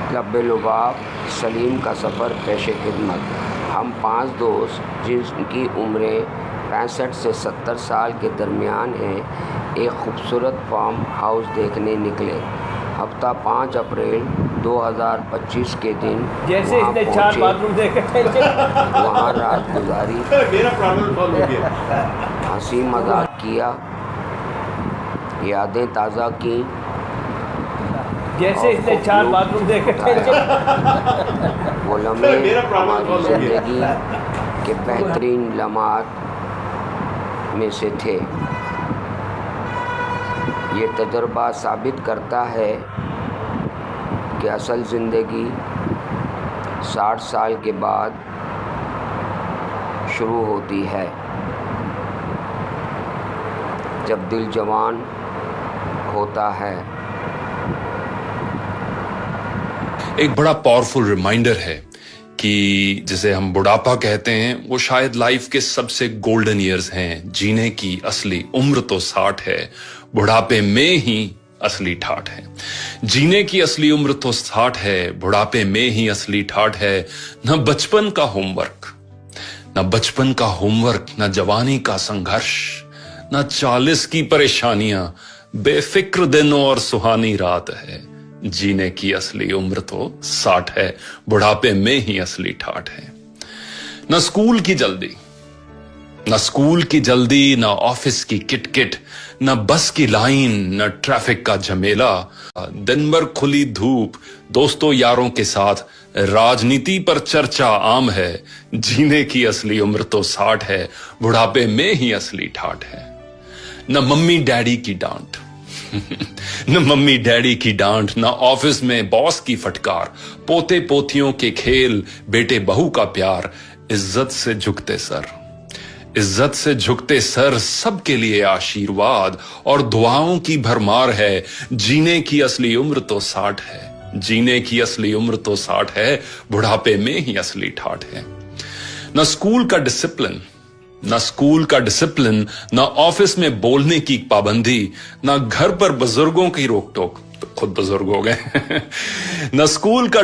लब्बे-लुबाब सलीम का सफ़र पेशे खिदमत। हम 5 दोस्त जिनकी उम्रें 65 से 70 साल के दरमियान हैं, एक खूबसूरत फार्म हाउस देखने निकले। हफ्ता 5 अप्रैल 2025 के दिन जैसे वहाँ इसने 4 पहुँचे। बाथरूम देखे वहाँ रात गुजारी, मेरा प्रॉब्लम सॉल्व हो गया। हंसी मजाक किया, यादें ताज़ा की। जैसे इसने 4 बाथरूम देखे वो लम्हे मेरा प्रॉब्लम हमारी सॉल्व हो गया। ज़िंदगी के बेहतरीन लम्हात में से थे। ये तजुर्बा साबित करता है कि असल ज़िंदगी 60 साल के बाद शुरू होती है, जब दिल जवान होता है। एक बड़ा पावरफुल रिमाइंडर है कि जिसे हम बुढ़ापा कहते हैं, वो शायद लाइफ के सबसे गोल्डन ईयर्स हैं। जीने की असली उम्र तो 60 है, बुढ़ापे में ही असली ठाठ है। जीने की असली उम्र तो 60 है, बुढ़ापे में ही असली ठाठ है। न बचपन का होमवर्क, न बचपन का होमवर्क, न जवानी का संघर्ष, न 40 की परेशानियां, बेफिक्र दिन और सुहानी रात है। जीने की असली उम्र तो 60 है, बुढ़ापे में ही असली ठाठ है। न स्कूल की जल्दी, न स्कूल की जल्दी, न ऑफिस की किटकिट, न बस की लाइन, न ट्रैफिक का झमेला। दिन भर खुली धूप, दोस्तों यारों के साथ राजनीति पर चर्चा आम है। जीने की असली उम्र तो 60 है, बुढ़ापे में ही असली ठाठ है। न मम्मी डैडी की डांट न मम्मी डैडी की डांट, न ऑफिस में बॉस की फटकार, पोते पोतियों के खेल, बेटे बहू का प्यार। इज्जत से झुकते सर, इज्जत से झुकते सर, सबके लिए आशीर्वाद और दुआओं की भरमार है। जीने की असली उम्र तो 60 है, जीने की असली उम्र तो 60 है, बुढ़ापे में ही असली ठाठ है। न स्कूल का डिसिप्लिन, न स्कूल का डिसिप्लिन, न ऑफिस में बोलने की पाबंदी, न घर पर बुजुर्गों की रोक टोक, तो खुद बुजुर्ग हो गए न स्कूल का